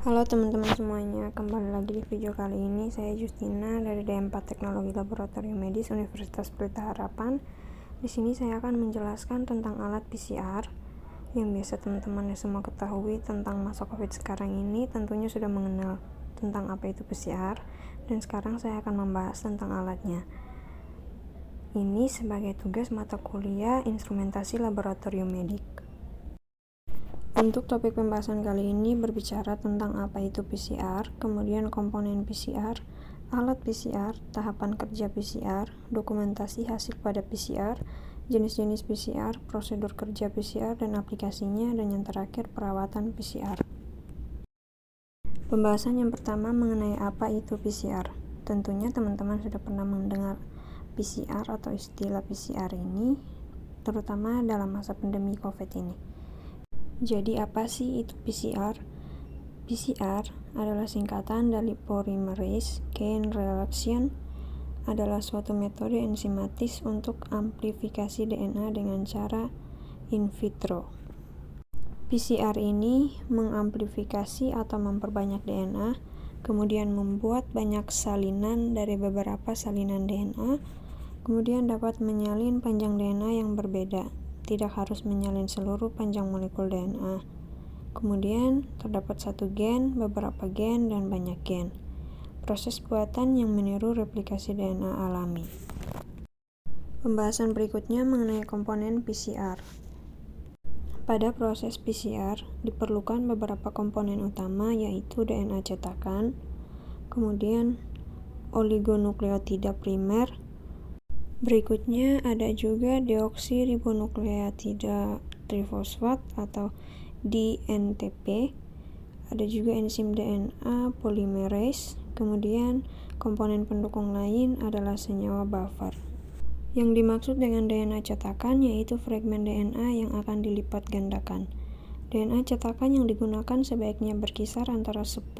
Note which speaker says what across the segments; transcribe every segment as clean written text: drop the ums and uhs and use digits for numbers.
Speaker 1: Halo teman-teman semuanya, kembali lagi di video kali ini. Saya Justina dari D4 Teknologi Laboratorium Medis Universitas Pelita Harapan. Di sini saya akan menjelaskan tentang alat PCR yang biasa teman-teman semua ketahui tentang masa COVID sekarang ini. Tentunya sudah mengenal tentang apa itu PCR, dan sekarang saya akan membahas tentang alatnya. Ini sebagai tugas mata kuliah Instrumentasi Laboratorium Medik. Untuk topik pembahasan kali ini berbicara tentang apa itu PCR, kemudian komponen PCR, alat PCR, tahapan kerja PCR, dokumentasi hasil pada PCR, jenis-jenis PCR, prosedur kerja PCR dan aplikasinya, dan yang terakhir perawatan PCR. Pembahasan yang pertama mengenai apa itu PCR. Tentunya teman-teman sudah pernah mendengar PCR atau istilah PCR ini, terutama dalam masa pandemi COVID ini. Jadi apa sih itu PCR? PCR adalah singkatan dari polymerase chain reaction, adalah suatu metode enzimatis untuk amplifikasi DNA dengan cara in vitro. PCR ini mengamplifikasi atau memperbanyak DNA, kemudian membuat banyak salinan dari beberapa salinan DNA, kemudian dapat menyalin panjang DNA yang berbeda. Tidak harus menyalin seluruh panjang molekul DNA. Kemudian terdapat satu gen, beberapa gen, dan banyak gen. Proses buatan yang meniru replikasi DNA alami. Pembahasan berikutnya mengenai komponen PCR. Pada proses PCR diperlukan beberapa komponen utama, yaitu DNA cetakan, kemudian oligonukleotida primer. Berikutnya ada juga deoksiribonukleotida trifosfat atau DNTP. Ada juga enzim DNA polymerase. Kemudian komponen pendukung lain adalah senyawa buffer. Yang dimaksud dengan DNA cetakan yaitu fragmen DNA yang akan dilipat gandakan. DNA cetakan yang digunakan sebaiknya berkisar antara 10⁵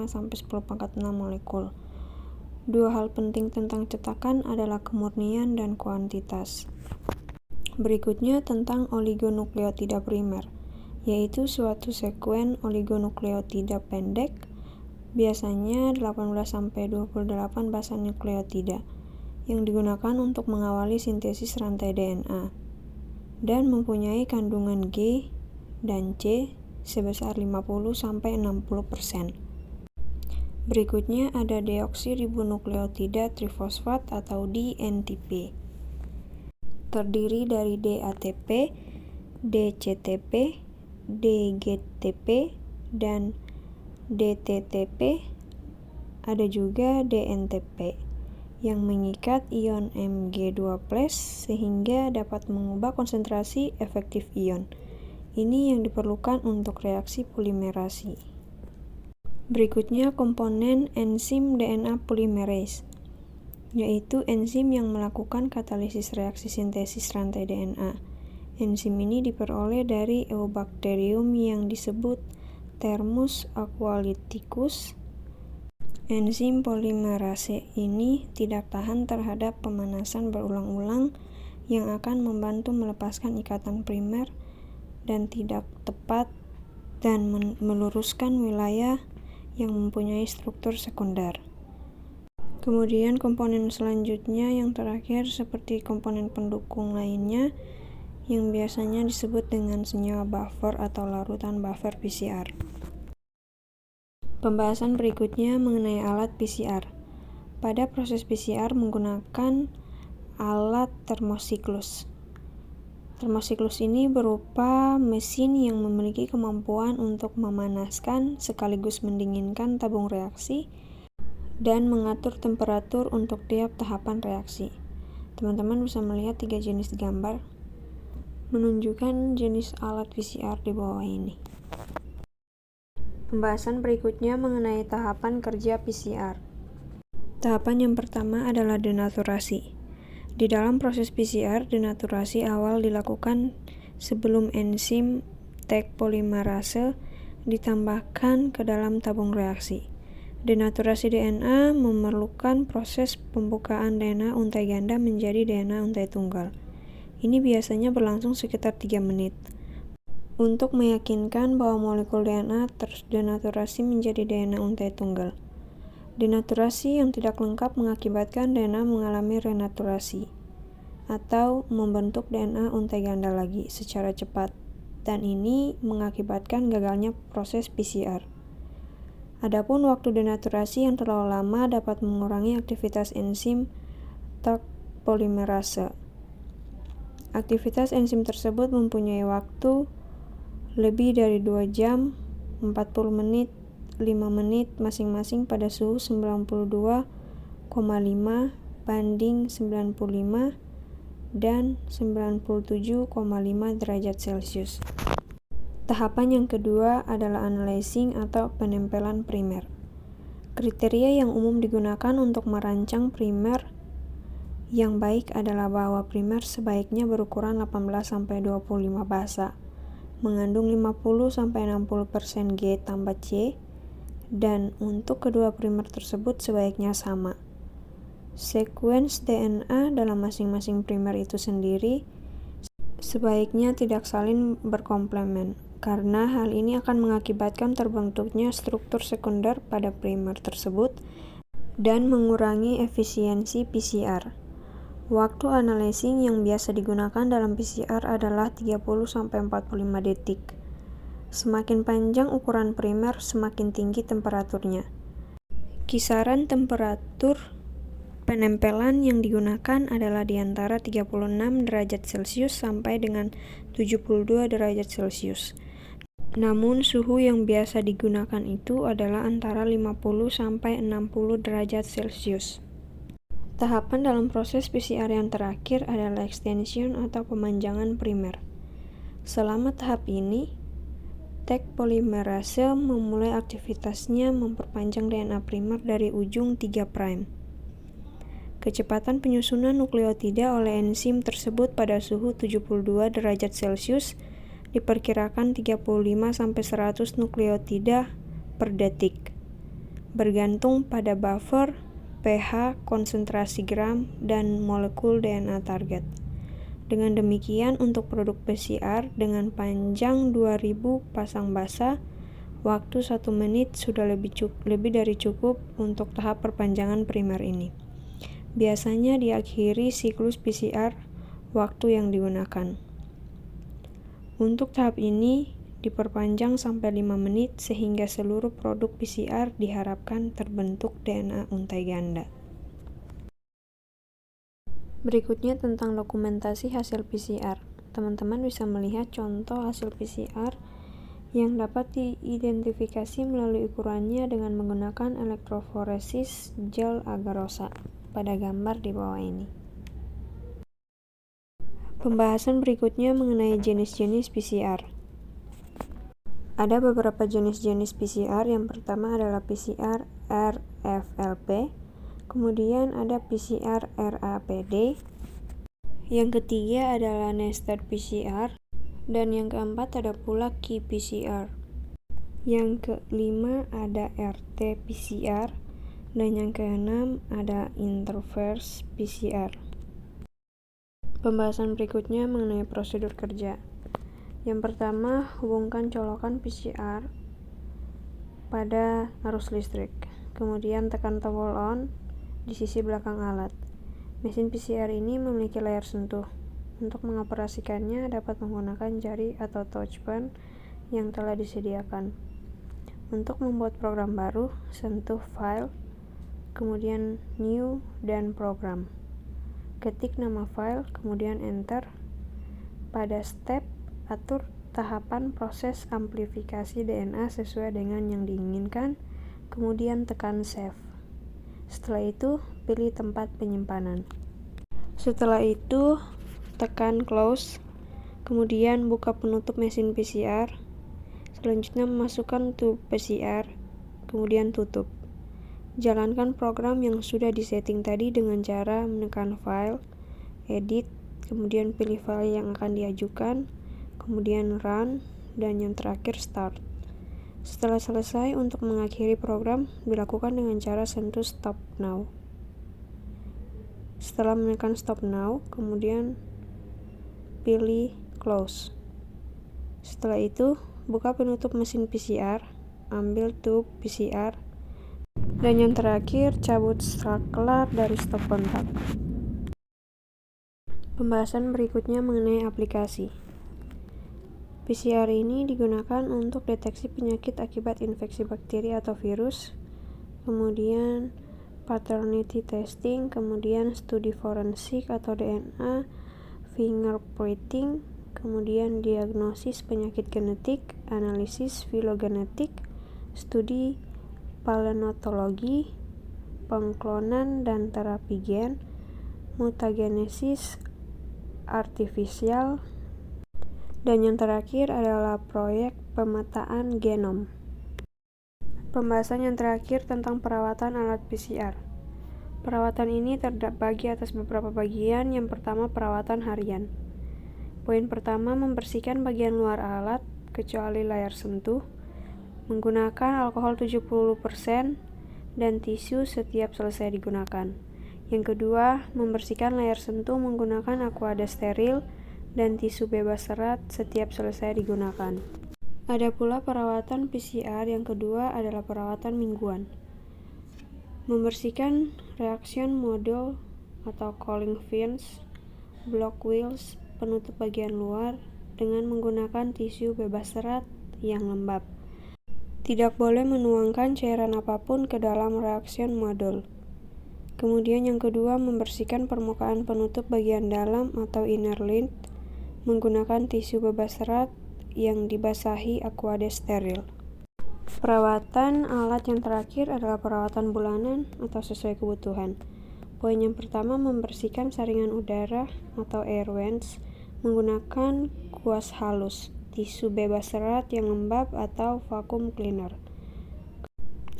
Speaker 1: sampai 10⁻⁶ molekul. Dua hal penting tentang cetakan adalah kemurnian dan kuantitas. Berikutnya tentang oligonukleotida primer, yaitu suatu sekuen oligonukleotida pendek, biasanya 18-28 basa nukleotida, yang digunakan untuk mengawali sintesis rantai DNA, dan mempunyai kandungan G dan C sebesar 50-60%. Berikutnya ada deoksiribonukleotida trifosfat atau DNTP. Terdiri dari DATP, DCTP, DGTP, dan DTTP. Ada juga DNTP yang mengikat ion Mg2+ sehingga dapat mengubah konsentrasi efektif ion. Ini yang diperlukan untuk reaksi polimerasi. Berikutnya komponen enzim DNA polymerase, yaitu enzim yang melakukan katalisis reaksi sintesis rantai DNA. Enzim ini diperoleh dari Eubacterium yang disebut Thermus aqualyticus. Enzim polimerase ini tidak tahan terhadap pemanasan berulang-ulang yang akan membantu melepaskan ikatan primer dan tidak tepat dan meluruskan wilayah yang mempunyai struktur sekunder. Kemudian komponen selanjutnya yang terakhir seperti komponen pendukung lainnya yang biasanya disebut dengan senyawa buffer atau larutan buffer PCR. Pembahasan berikutnya mengenai alat PCR. Pada proses PCR menggunakan alat termosiklus. Termosiklus ini berupa mesin yang memiliki kemampuan untuk memanaskan sekaligus mendinginkan tabung reaksi dan mengatur temperatur untuk tiap tahapan reaksi. Teman-teman bisa melihat 3 jenis gambar menunjukkan jenis alat PCR di bawah ini. Pembahasan berikutnya mengenai tahapan kerja PCR. Tahapan yang pertama adalah denaturasi. Di dalam proses PCR, denaturasi awal dilakukan sebelum enzim Taq polimerase ditambahkan ke dalam tabung reaksi. Denaturasi DNA memerlukan proses pembukaan DNA untai ganda menjadi DNA untai tunggal. Ini biasanya berlangsung sekitar 3 menit. untuk meyakinkan bahwa molekul DNA terdenaturasi menjadi DNA untai tunggal. Denaturasi yang tidak lengkap mengakibatkan DNA mengalami renaturasi atau membentuk DNA untai ganda lagi secara cepat, dan ini mengakibatkan gagalnya proses PCR. Adapun waktu denaturasi yang terlalu lama dapat mengurangi aktivitas enzim Taq polimerase. Aktivitas enzim tersebut mempunyai waktu lebih dari 2 jam, 40 menit, 5 menit masing-masing pada suhu 92,5 banding 95 dan 97,5 derajat Celcius. Tahapan yang kedua adalah analyzing atau penempelan primer. Kriteria yang umum digunakan untuk merancang primer yang baik adalah bahwa primer sebaiknya berukuran 18-25 basa, mengandung 50-60% G tambah C, dan untuk kedua primer tersebut sebaiknya sama. Sekuens DNA dalam masing-masing primer itu sendiri sebaiknya tidak saling berkomplement, karena hal ini akan mengakibatkan terbentuknya struktur sekunder pada primer tersebut dan mengurangi efisiensi PCR. Waktu analyzing yang biasa digunakan dalam PCR adalah 30-45 detik. Semakin panjang ukuran primer, semakin tinggi temperaturnya. Kisaran temperatur penempelan yang digunakan adalah di antara 36 derajat Celcius sampai dengan 72 derajat Celcius. Namun suhu yang biasa digunakan itu adalah antara 50 sampai 60 derajat Celcius. Tahapan dalam proses PCR yang terakhir adalah extension atau pemanjangan primer. Selama tahap ini, Taq polimerase memulai aktivitasnya memperpanjang DNA primer dari ujung 3'. Kecepatan penyusunan nukleotida oleh enzim tersebut pada suhu 72 derajat Celcius diperkirakan 35-100 nukleotida per detik, bergantung pada buffer, pH, konsentrasi gram, dan molekul DNA target. Dengan demikian, untuk produk PCR dengan panjang 2000 pasang basa, waktu 1 menit sudah lebih dari cukup untuk tahap perpanjangan primer ini. Biasanya diakhiri siklus PCR waktu yang digunakan. Untuk tahap ini diperpanjang sampai 5 menit sehingga seluruh produk PCR diharapkan terbentuk DNA untai ganda. Berikutnya tentang dokumentasi hasil PCR. Teman-teman bisa melihat contoh hasil PCR yang dapat diidentifikasi melalui ukurannya dengan menggunakan elektroforesis gel agarosa pada gambar di bawah ini. Pembahasan berikutnya mengenai jenis-jenis PCR. Ada beberapa jenis-jenis PCR. Yang pertama adalah PCR RFLP, kemudian ada PCR RAPD, yang ketiga adalah nested PCR, dan yang keempat ada pula qPCR. Yang kelima ada RT-PCR, dan yang keenam ada interverse PCR. Pembahasan berikutnya mengenai prosedur kerja. Yang pertama, hubungkan colokan PCR pada arus listrik. Kemudian tekan tombol on di sisi belakang alat. Mesin PCR ini memiliki layar sentuh. Untuk mengoperasikannya dapat menggunakan jari atau touch pen yang telah disediakan. Untuk membuat program baru, sentuh file, kemudian new dan program. Ketik nama file, kemudian enter. Pada step, atur tahapan proses amplifikasi DNA sesuai dengan yang diinginkan, kemudian tekan save. Setelah itu, pilih tempat penyimpanan. Setelah itu, tekan close, kemudian buka penutup mesin PCR. Selanjutnya memasukkan tube PCR, kemudian tutup. Jalankan program yang sudah disetting tadi dengan cara menekan file, edit, kemudian pilih file yang akan diajukan, kemudian run, dan yang terakhir start. Setelah selesai, untuk mengakhiri program dilakukan dengan cara sentuh stop now. Setelah menekan stop now, kemudian pilih close. Setelah itu, buka penutup mesin PCR, ambil tube PCR, dan yang terakhir, cabut saklar dari stop kontak. Pembahasan berikutnya mengenai aplikasi. PCR ini digunakan untuk deteksi penyakit akibat infeksi bakteri atau virus, kemudian paternity testing, kemudian studi forensik atau DNA, fingerprinting, kemudian diagnosis penyakit genetik, analisis filogenetik, studi paleontologi, pengklonan dan terapi gen, mutagenesis artifisial, dan yang terakhir adalah proyek pemetaan genom. Pembahasan yang terakhir tentang perawatan alat PCR. Perawatan ini terbagi atas beberapa bagian. Yang pertama, perawatan harian. Poin pertama, membersihkan bagian luar alat, kecuali layar sentuh, menggunakan alkohol 70% dan tisu setiap selesai digunakan. Yang kedua, membersihkan layar sentuh menggunakan aqua steril dan tisu bebas serat setiap selesai digunakan. Ada pula perawatan PCR yang kedua adalah perawatan mingguan. Membersihkan reaction module atau cooling fins, block wheels, penutup bagian luar dengan menggunakan tisu bebas serat yang lembab. Tidak boleh menuangkan cairan apapun ke dalam reaction module. Kemudian yang kedua, membersihkan permukaan penutup bagian dalam atau inner lid menggunakan tisu bebas serat yang dibasahi aqua steril. Perawatan alat yang terakhir adalah perawatan bulanan atau sesuai kebutuhan. Poin yang pertama, membersihkan saringan udara atau air vents menggunakan kuas halus, tisu bebas serat yang lembab atau vacuum cleaner.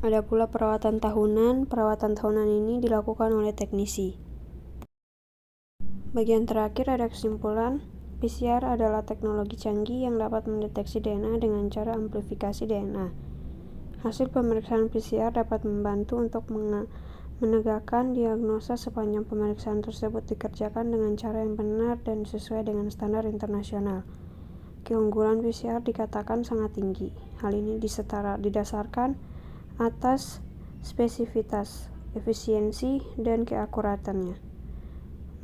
Speaker 1: Ada pula perawatan tahunan. Perawatan tahunan ini dilakukan oleh teknisi. Bagian terakhir ada kesimpulan. PCR adalah teknologi canggih yang dapat mendeteksi DNA dengan cara amplifikasi DNA. Hasil pemeriksaan PCR dapat membantu untuk menegakkan diagnosa sepanjang pemeriksaan tersebut dikerjakan dengan cara yang benar dan sesuai dengan standar internasional. Keunggulan PCR dikatakan sangat tinggi. Hal ini didasarkan atas spesifitas, efisiensi, dan keakuratannya.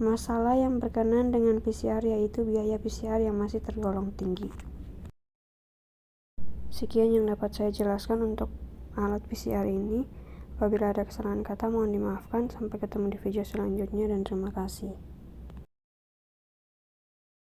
Speaker 1: Masalah yang berkenaan dengan PCR yaitu biaya PCR yang masih tergolong tinggi. Sekian yang dapat saya jelaskan untuk alat PCR ini. Apabila ada kesalahan kata mohon dimaafkan. Sampai ketemu di video selanjutnya dan terima kasih.